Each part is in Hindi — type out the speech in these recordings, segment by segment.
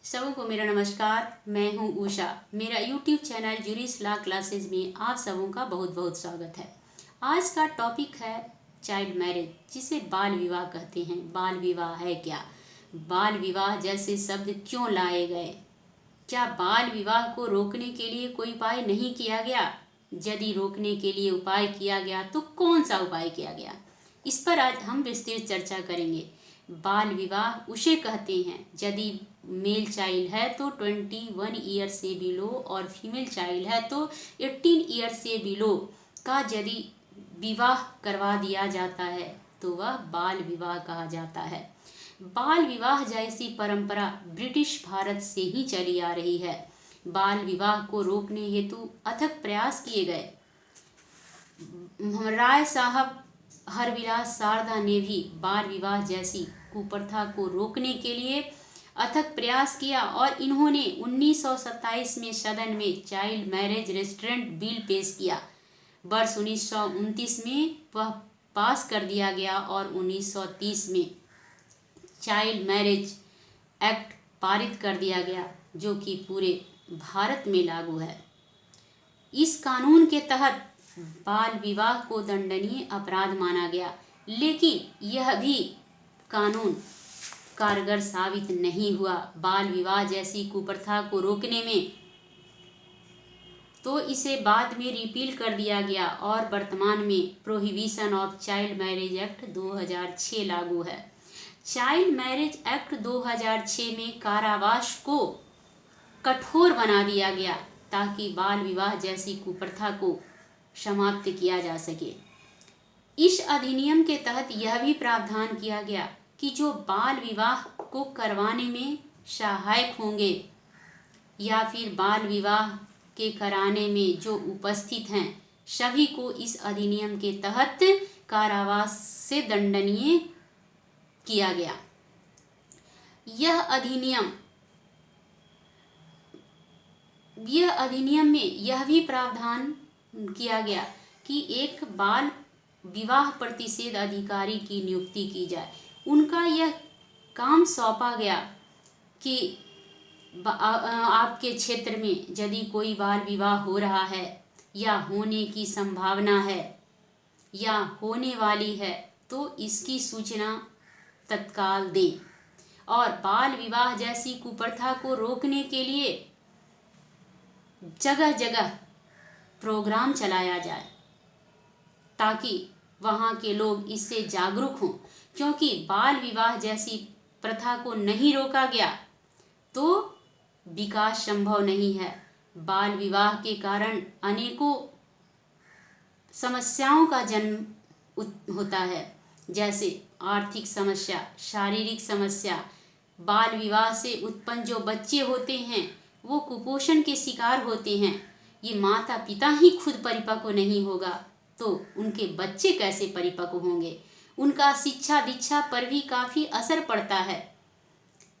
सबों को मेरा नमस्कार। मैं हूं उषा। मेरा YouTube चैनल जुरीस लॉ क्लासेस में आप सबों का बहुत बहुत स्वागत है। आज का टॉपिक है चाइल्ड मैरिज, जिसे बाल विवाह कहते हैं। बाल विवाह है क्या? बाल विवाह जैसे शब्द क्यों लाए गए? क्या बाल विवाह को रोकने के लिए कोई उपाय नहीं किया गया? यदि रोकने के लिए उपाय किया गया तो कौन सा उपाय किया गया? इस पर आज हम विस्तृत चर्चा करेंगे। बाल विवाह उसे कहते हैं यदि मेल चाइल्ड है तो 21 ईयर से बिलो और फीमेल चाइल्ड है तो 18 ईयर से बिलो का यदि विवाह करवा दिया जाता है तो वह बाल विवाह कहा जाता है। बाल विवाह जैसी परंपरा ब्रिटिश भारत से ही चली आ रही है। बाल विवाह को रोकने हेतु अथक प्रयास किए गए। राय साहब हरविलास शारदा ने भी बाल विवाह जैसी कुप्रथा को रोकने के लिए अथक प्रयास किया और इन्होंने 1927 में सदन में चाइल्ड मैरिज रेस्ट्रेंट बिल पेश किया। वर्ष 1929 में वह पास कर दिया गया और 1930 में चाइल्ड मैरिज एक्ट पारित कर दिया गया, जो कि पूरे भारत में लागू है। इस कानून के तहत बाल विवाह को दंडनीय अपराध माना गया, लेकिन यह भी कानून कारगर साबित नहीं हुआ बाल विवाह जैसी कुप्रथा को रोकने में। तो इसे बाद में रिपील कर दिया गया और वर्तमान में prohibition of child marriage act 2006 लागू है। चाइल्ड मैरिज एक्ट 2006 में कारावास को कठोर बना दिया गया ताकि बाल विवाह जैसी कुप्रथा को समाप्त किया जा सके। इस अधिनियम के तहत यह भी प्रावधान किया गया कि जो बाल विवाह को करवाने में सहायक होंगे या फिर बाल विवाह के कराने में जो उपस्थित हैं, सभी को इस अधिनियम के तहत कारावास से दंडनीय किया गया। यह अधिनियम में यह भी प्रावधान किया गया कि एक बाल विवाह प्रतिषेध अधिकारी की नियुक्ति की जाए। उनका यह काम सौंपा गया कि आपके क्षेत्र में यदि कोई बाल विवाह हो रहा है या होने की संभावना है या होने वाली है तो इसकी सूचना तत्काल दें और बाल विवाह जैसी कुप्रथा को रोकने के लिए जगह जगह प्रोग्राम चलाया जाए ताकि वहाँ के लोग इससे जागरूक हों। क्योंकि बाल विवाह जैसी प्रथा को नहीं रोका गया तो विकास संभव नहीं है। बाल विवाह के कारण अनेकों समस्याओं का जन्म होता है, जैसे आर्थिक समस्या, शारीरिक समस्या। बाल विवाह से उत्पन्न जो बच्चे होते हैं वो कुपोषण के शिकार होते हैं। ये माता पिता ही खुद परिपक्व नहीं होगा तो उनके बच्चे कैसे परिपक्व होंगे? उनका शिक्षा दीक्षा पर भी काफ़ी असर पड़ता है।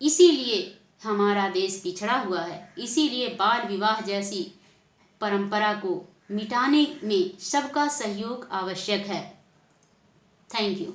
इसीलिए हमारा देश पिछड़ा हुआ है। इसीलिए बाल विवाह जैसी परंपरा को मिटाने में सबका सहयोग आवश्यक है। Thank you.